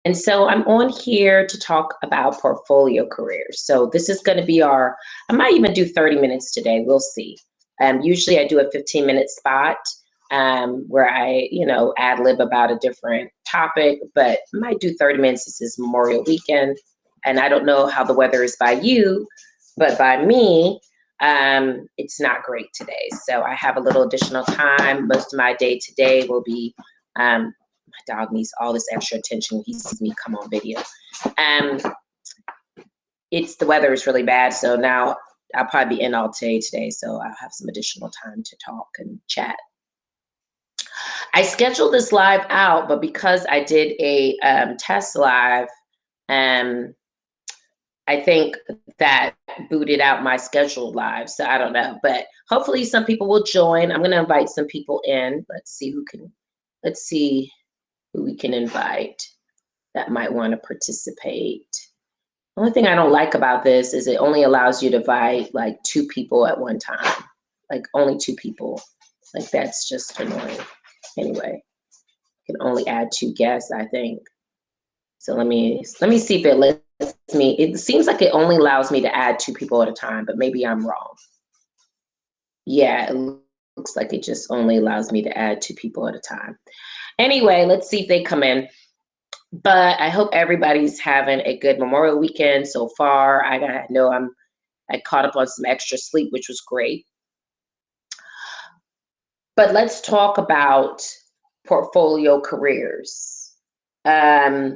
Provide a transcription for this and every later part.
And so I'm on here to talk about portfolio careers. So this is going to be I might even do 30 minutes today. We'll see. Usually I do a 15-minute spot where I, ad lib about a different topic, but I might do 30 minutes. This is Memorial Weekend. And I don't know how the weather is by you, but by me, it's not great today. So I have a little additional time. Most of my day today will be my dog needs all this extra attention. He sees me come on video. The weather is really bad, so now I'll probably be in all day today, so I'll have some additional time to talk and chat. I scheduled this live out, but because I did a test live, I think that booted out my scheduled live, so I don't know. But hopefully some people will join. I'm going to invite some people in. Let's see who we can invite that might want to participate. The only thing I don't like about this is it only allows you to invite like 2 people at one time, like only 2 people. Like that's just annoying. Anyway, you can only add 2 guests, I think. So let me see if it lets me. It seems like it only allows me to add 2 people at a time, but maybe I'm wrong. Yeah, it looks like it just only allows me to add 2 people at a time. Anyway, let's see if they come in. But I hope everybody's having a good Memorial Weekend so far. I caught up on some extra sleep, which was great. But let's talk about portfolio careers. That's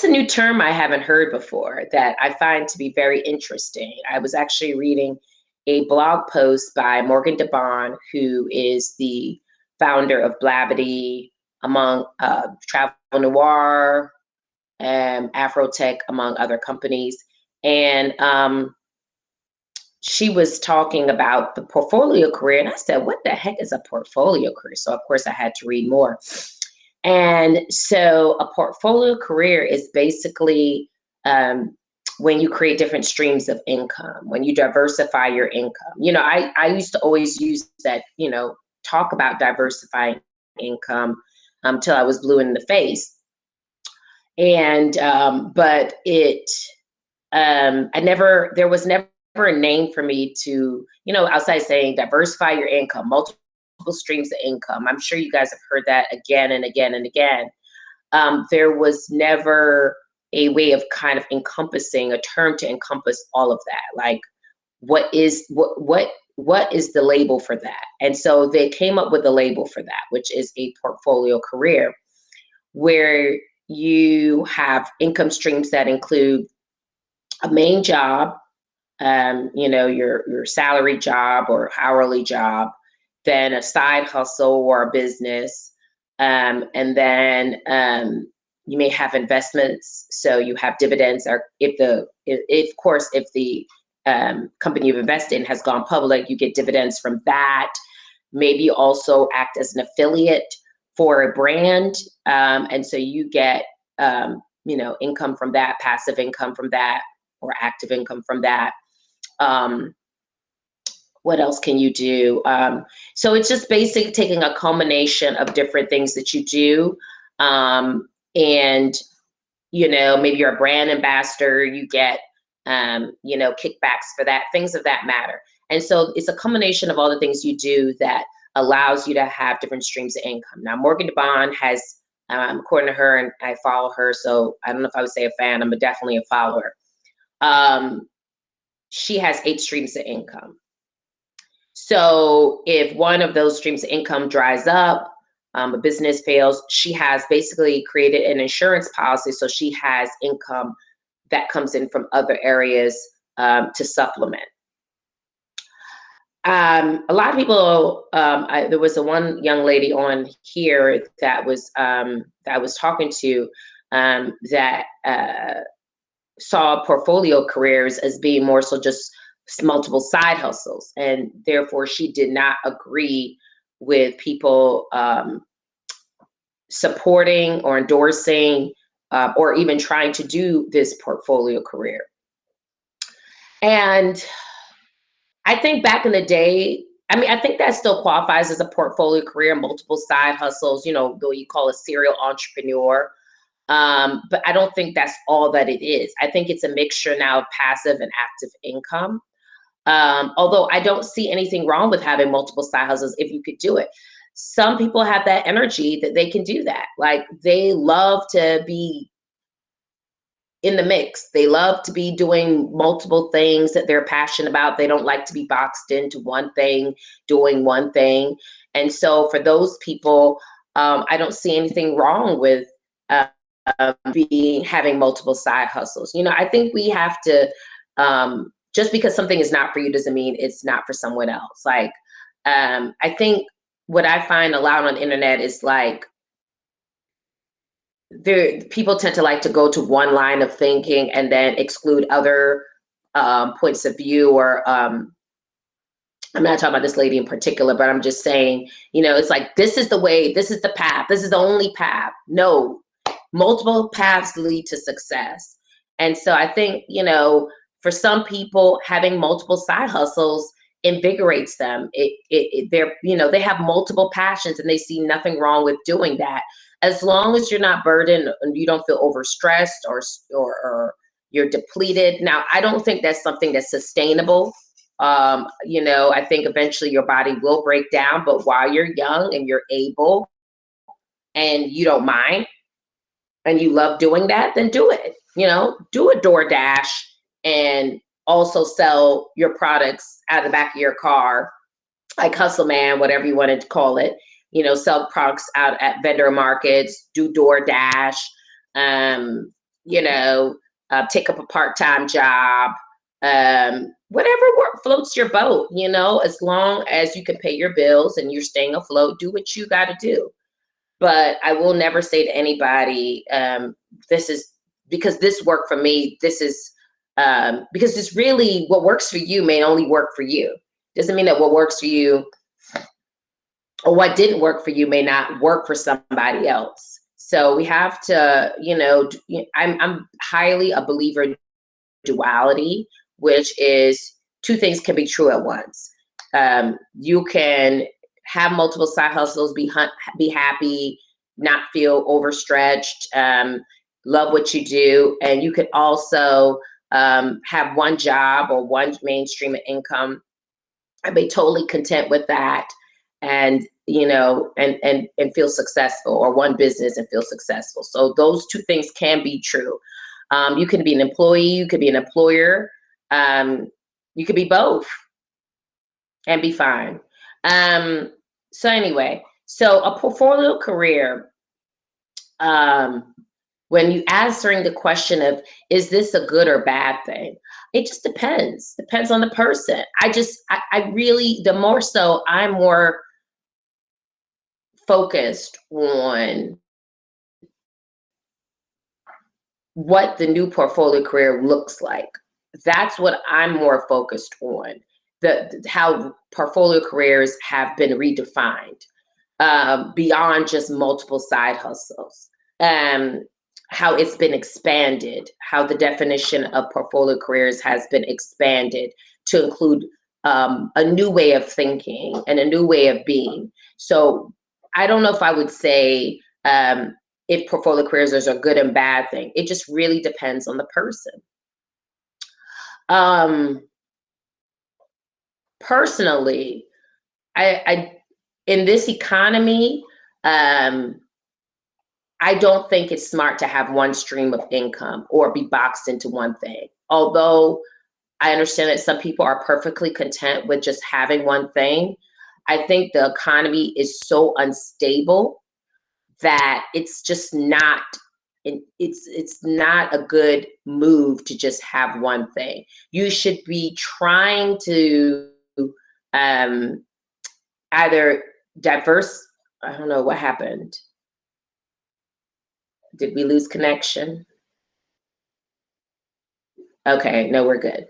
a new term I haven't heard before that I find to be very interesting. I was actually reading a blog post by Morgan DeBon, who is the founder of Blavity, among Travel Noir, Afrotech, among other companies. And she was talking about the portfolio career. And I said, what the heck is a portfolio career? So of course I had to read more. And so a portfolio career is basically when you create different streams of income, when you diversify your income. I used to always use that, talk about diversifying income till I was blue in the face. And, but there was never a name for me to, outside saying diversify your income, multiple streams of income. I'm sure you guys have heard that again and again and again. There was never a way of kind of encompassing a term to encompass all of that. Like, what is the label for that? And so they came up with a label for that, which is a portfolio career, where you have income streams that include a main job, your salary job or hourly job, then a side hustle or a business, and then you may have investments. So you have dividends, or if the company you've invested in has gone public, you get dividends from that. Maybe you also act as an affiliate for a brand, and so you get income from that, passive income from that, or active income from that. What else can you do? So it's just basically taking a culmination of different things that you do. And, maybe you're a brand ambassador, you get, kickbacks for that, things of that matter. And so it's a combination of all the things you do that allows you to have different streams of income. Now, Morgan DeBon has, according to her, and I follow her, so I don't know if I would say a fan, I'm definitely a follower. She has 8 streams of income. So if one of those streams of income dries up, a business fails, she has basically created an insurance policy. So she has income that comes in from other areas to supplement. A lot of people, there was one young lady on here that I was talking to that saw portfolio careers as being more so just multiple side hustles, and therefore she did not agree with people supporting or endorsing or even trying to do this portfolio career. And I think back in the day, I think that still qualifies as a portfolio career, multiple side hustles, though you call a serial entrepreneur. But I don't think that's all that it is. I think it's a mixture now of passive and active income. Although I don't see anything wrong with having multiple side hustles if you could do it. Some people have that energy that they can do that. Like they love to be in the mix. They love to be doing multiple things that they're passionate about. They don't like to be boxed into one thing, doing one thing. And so for those people, I don't see anything wrong with uh, having multiple side hustles. You know, I think we have to, just because something is not for you doesn't mean it's not for someone else. Like, I think what I find a lot on the internet is like, people tend to like to go to one line of thinking and then exclude other points of view, or I'm not talking about this lady in particular, but I'm just saying, you know, it's like, this is the way, this is the path, this is the only path. No, multiple paths lead to success. And so I think, you know, for some people, having multiple side hustles invigorates them. They're, you know, they have multiple passions and they see nothing wrong with doing that. As long as you're not burdened and you don't feel overstressed or you're depleted. Now, I don't think that's something that's sustainable. You know, I think eventually your body will break down, but while you're young and you're able and you don't mind and you love doing that, then do it. You know, do a DoorDash and also sell your products out of the back of your car, like Hustle Man, whatever you wanted to call it. You know, sell products out at vendor markets, do DoorDash, you know, take up a part-time job, whatever floats your boat, you know, as long as you can pay your bills and you're staying afloat, do what you got to do. But I will never say to anybody, this is because this worked for me. This is because it's really what works for you may only work for you. Doesn't mean that what works for you or what didn't work for you may not work for somebody else. So we have to, you know, I'm highly a believer in duality, which is two things can be true at once. You can have multiple side hustles, be happy, not feel overstretched, love what you do, and you could also have one job or one mainstream of income and be totally content with that, and you know, and feel successful, or one business and feel successful. So those two things can be true. You can be an employee, you could be an employer, you could be both and be fine. So anyway, so a portfolio career, when you answering the question of, is this a good or bad thing? It just depends on the person. I really, the more so, I'm more focused on what the new portfolio career looks like. That's what I'm more focused on. How portfolio careers have been redefined beyond just multiple side hustles. How it's been expanded, how the definition of portfolio careers has been expanded to include a new way of thinking and a new way of being. So I don't know if I would say if portfolio careers are a good and bad thing. It just really depends on the person. Personally, I in this economy, I don't think it's smart to have one stream of income or be boxed into one thing. Although I understand that some people are perfectly content with just having one thing, I think the economy is so unstable that it's just not, it's not a good move to just have one thing. You should be trying to either diverse, I don't know what happened. Did we lose connection? Okay, no, we're good.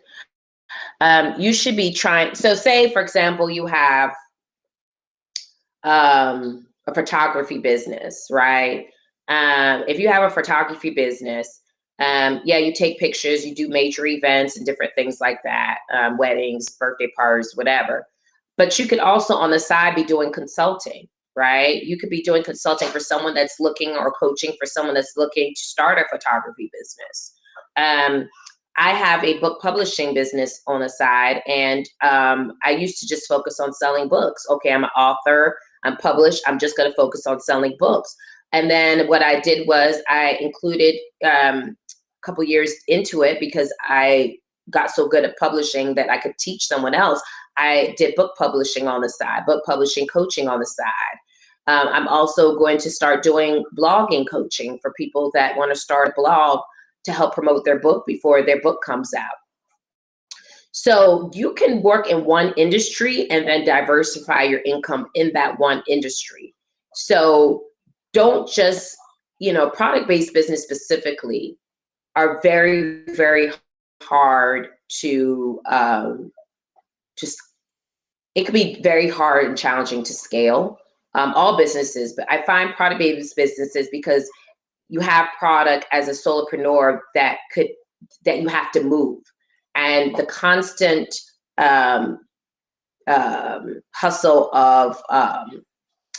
You should be trying, so say for example, you have a photography business, right? If you have a photography business, yeah, you take pictures, you do major events and different things like that, weddings, birthday parties, whatever. But you could also on the side be doing consulting. right? You could be doing consulting for someone that's looking, or coaching for someone that's looking to start a photography business. I have a book publishing business on the side, and I used to just focus on selling books. Okay, I'm an author, I'm published, I'm just going to focus on selling books. And then what I did was I included a couple years into it, because I got so good at publishing that I could teach someone else. I did book publishing on the side, book publishing coaching on the side. I'm also going to start doing blogging coaching for people that want to start a blog to help promote their book before their book comes out. So you can work in one industry and then diversify your income in that one industry. So don't just, product-based business specifically are very, very hard to just, it can be very hard and challenging to scale. All businesses, but I find product-based businesses, because you have product as a solopreneur that you have to move, and the constant hustle of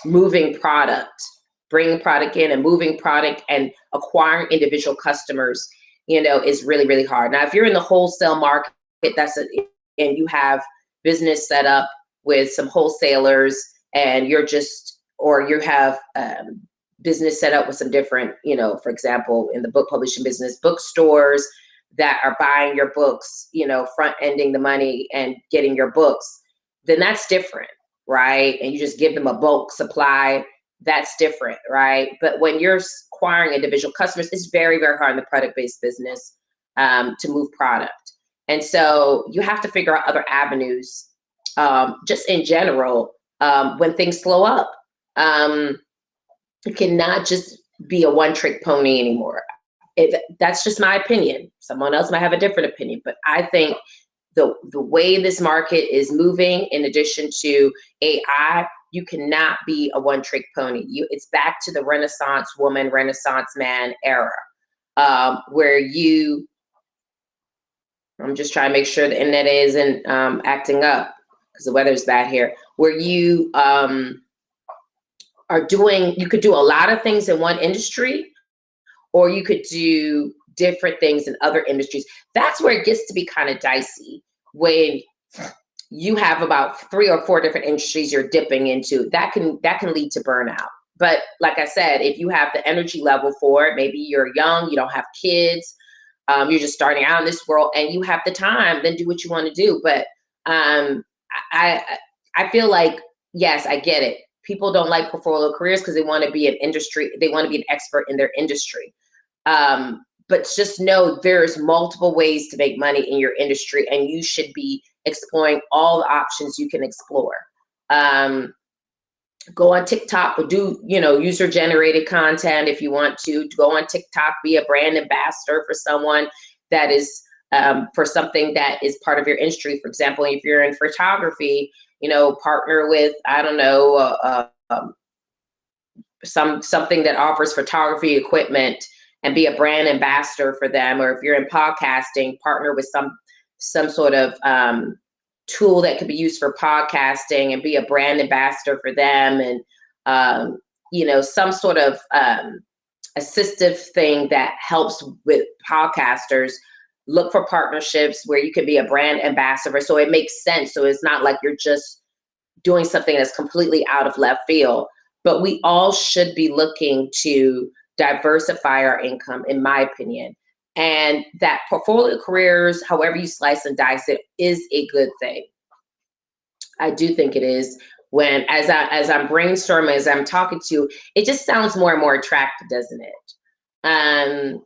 moving product, bringing product in and moving product and acquiring individual customers, is really, really hard. Now, if you're in the wholesale market, and you have business set up with some wholesalers, and you have business set up with some different, for example, in the book publishing business, bookstores that are buying your books, front ending the money and getting your books, then that's different, right? And you just give them a bulk supply, that's different, right? But when you're acquiring individual customers, it's very, very hard in the product-based business to move product. And so you have to figure out other avenues, just in general, when things slow up. It cannot just be a one-trick pony anymore. That's just my opinion. Someone else might have a different opinion, but I think the way this market is moving, in addition to AI, you cannot be a one-trick pony. It's back to the Renaissance woman, Renaissance man era, where I'm just trying to make sure the internet isn't acting up, because the weather's bad here, where you you could do a lot of things in one industry, or you could do different things in other industries. That's where it gets to be kind of dicey, when you have about 3 or 4 different industries you're dipping into. That can lead to burnout. But like I said, if you have the energy level for it, maybe you're young, you don't have kids, you're just starting out in this world, and you have the time, then do what you want to do. But I feel like, yes, I get it. People don't like portfolio careers because they want to be an expert in their industry. But just know there's multiple ways to make money in your industry, and you should be exploring all the options you can explore. Go on TikTok, or do, user generated content. If you want to go on TikTok, be a brand ambassador for someone that is, for something that is part of your industry. For example, if you're in photography, partner with, I don't know, something that offers photography equipment, and be a brand ambassador for them. Or if you're in podcasting, partner with some sort of tool that could be used for podcasting, and be a brand ambassador for them. And some sort of assistive thing that helps with podcasters. Look for partnerships where you can be a brand ambassador, so it makes sense. So it's not like you're just doing something that's completely out of left field. But we all should be looking to diversify our income, in my opinion. And that portfolio careers, however you slice and dice it, is a good thing. I do think it is. When, as I'm brainstorming, as I'm talking to you, it just sounds more and more attractive, doesn't it?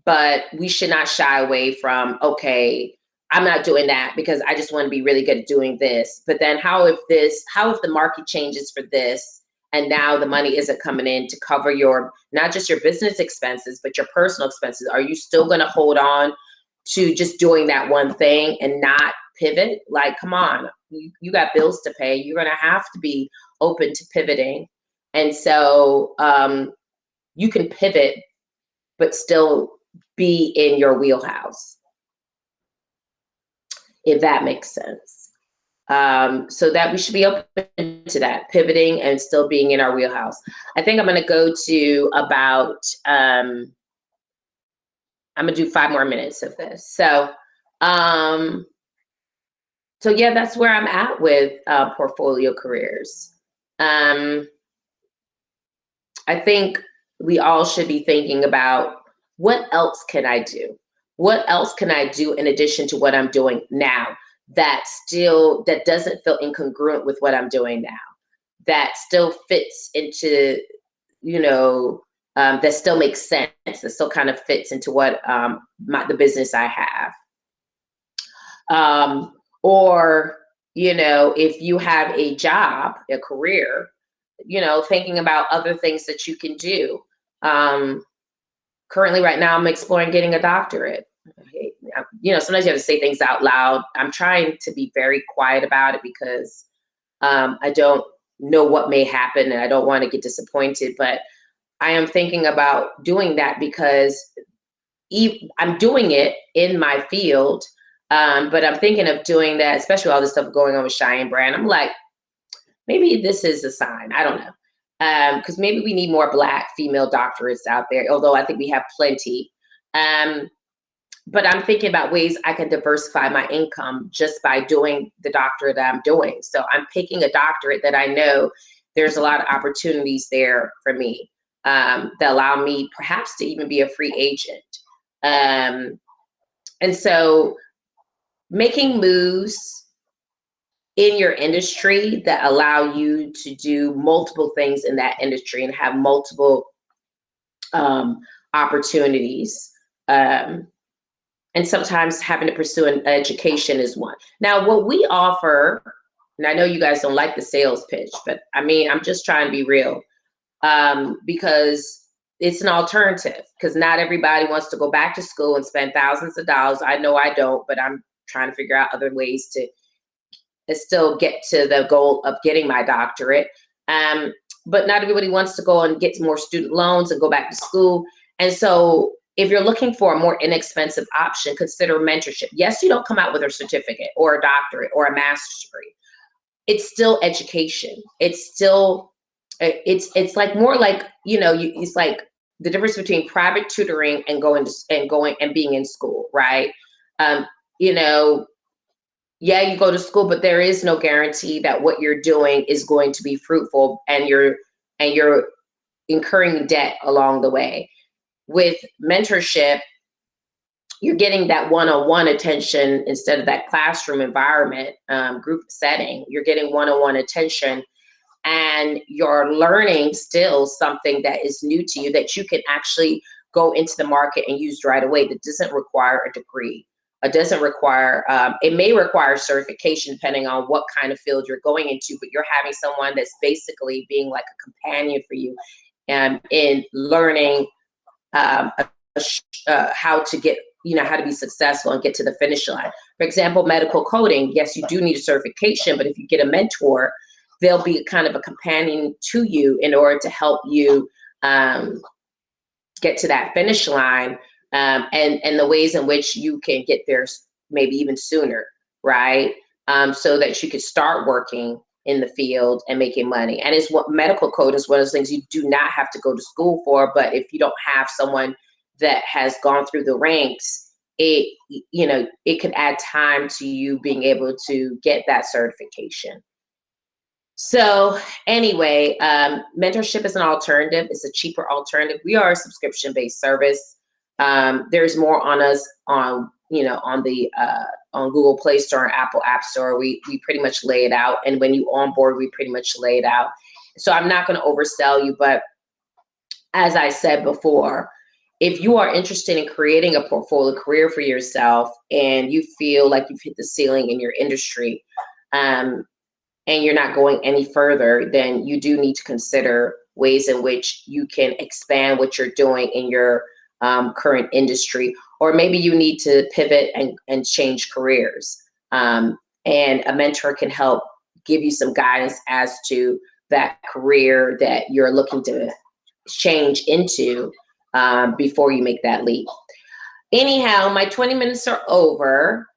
But we should not shy away from, okay, I'm not doing that because I just want to be really good at doing this. But then how if the market changes for this, and now the money isn't coming in to cover not just your business expenses, but your personal expenses? Are you still going to hold on to just doing that one thing and not pivot? Like, come on, you got bills to pay. You're going to have to be open to pivoting. And so you can pivot, but still be in your wheelhouse, if that makes sense. So that we should be open to that, pivoting and still being in our wheelhouse. I think I'm going to go to about, I'm going to do 5 more minutes of this. Um, so yeah, that's where I'm at with portfolio careers. I think we all should be thinking about, what else can I do? What else can I do in addition to what I'm doing now that doesn't feel incongruent with what I'm doing now, that still fits into, that still makes sense, that still kind of fits into what the business I have. Or, if you have a job, a career, thinking about other things that you can do. Currently, right now, I'm exploring getting a doctorate. Sometimes you have to say things out loud. I'm trying to be very quiet about it because I don't know what may happen and I don't want to get disappointed. But I am thinking about doing that because I'm doing it in my field. But I'm thinking of doing that, especially all this stuff going on with Cheyenne Brand. I'm like, maybe this is a sign. I don't know. Because maybe we need more Black female doctorates out there, although I think we have plenty. But I'm thinking about ways I can diversify my income just by doing the doctorate that I'm doing. So I'm picking a doctorate that I know there's a lot of opportunities there for me, that allow me perhaps to even be a free agent. And so making moves in your industry that allow you to do multiple things in that industry and have multiple opportunities. And sometimes having to pursue an education is one. Now, what we offer, and I know you guys don't like the sales pitch, but I mean, I'm just trying to be real, because it's an alternative, because not everybody wants to go back to school and spend thousands of dollars. I know I don't, but I'm trying to figure out other ways to still get to the goal of getting my doctorate. But not everybody wants to go and get more student loans and go back to school. And so if you're looking for a more inexpensive option, consider mentorship. Yes, you don't come out with a certificate or a doctorate or a master's degree. It's still education. It's still, it's like more like, it's like the difference between private tutoring and going and being in school, right? Yeah, you go to school, but there is no guarantee that what you're doing is going to be fruitful, and you're incurring debt along the way. With mentorship, you're getting that one-on-one attention instead of that classroom environment, group setting. You're getting one-on-one attention, and you're learning still something that is new to you that you can actually go into the market and use right away. That doesn't require a degree. It doesn't require, it may require certification depending on what kind of field you're going into, but you're having someone that's basically being like a companion for you, in learning how to get, how to be successful and get to the finish line. For example, medical coding, yes, you do need a certification, but if you get a mentor, they'll be kind of a companion to you in order to help you get to that finish line, and the ways in which you can get there maybe even sooner, right? So that you could start working in the field and making money. And it's what medical code is one of those things you do not have to go to school for, but if you don't have someone that has gone through the ranks, it could add time to you being able to get that certification. So anyway, mentorship is an alternative. It's a cheaper alternative. We are a subscription-based service. There's more on us on Google Play Store and Apple App Store. We pretty much lay it out. And when you onboard, we pretty much lay it out. So I'm not going to oversell you, but as I said before, if you are interested in creating a portfolio career for yourself and you feel like you've hit the ceiling in your industry, and you're not going any further, then you do need to consider ways in which you can expand what you're doing in your current industry, or maybe you need to pivot and change careers. And a mentor can help give you some guidance as to that career that you're looking to change into before you make that leap. Anyhow, my 20 minutes are over.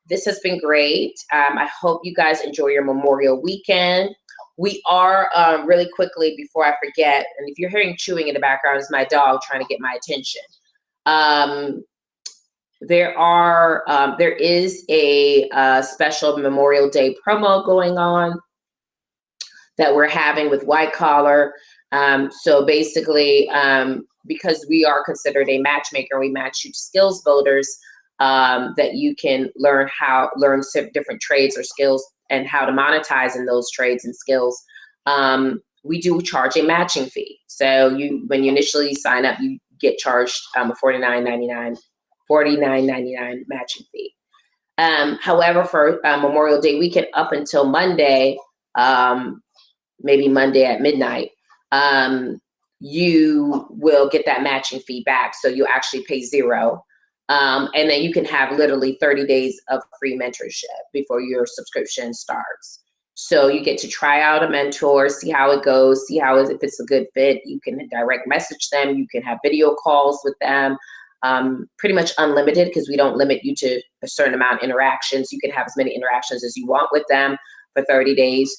this has been great. I hope you guys enjoy your Memorial weekend. We are, really quickly before I forget, and if you're hearing chewing in the background, it's my dog trying to get my attention. There is a special Memorial Day promo going on that we're having with Wite Collar. So basically, because we are considered a matchmaker, we match you to skills builders, that you can learn different trades or skills and how to monetize in those trades and skills. We do charge a matching fee. So when you initially sign up, you get charged a $49.99 matching fee. However, for Memorial Day weekend up until Monday, maybe Monday at midnight, you will get that matching fee back. So you actually pay $0. And then you can have literally 30 days of free mentorship before your subscription starts. So you get to try out a mentor, see how it goes, if it's a good fit. You can direct message them. You can have video calls with them, pretty much unlimited, because we don't limit you to a certain amount of interactions. You can have as many interactions as you want with them for 30 days.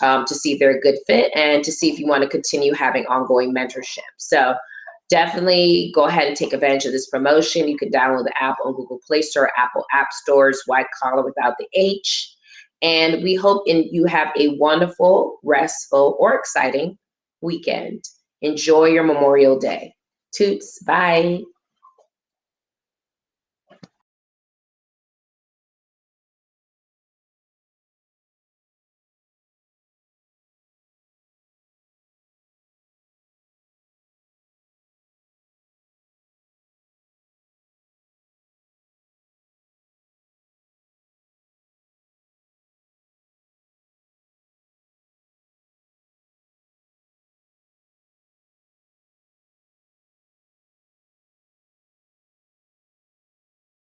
To see if they're a good fit and to see if you want to continue having ongoing mentorship. So definitely go ahead and take advantage of this promotion. You can download the app on Google Play Store, Apple App Stores, Wite Collar without the H. And we hope you have a wonderful, restful, or exciting weekend. Enjoy your Memorial Day. Toots, bye.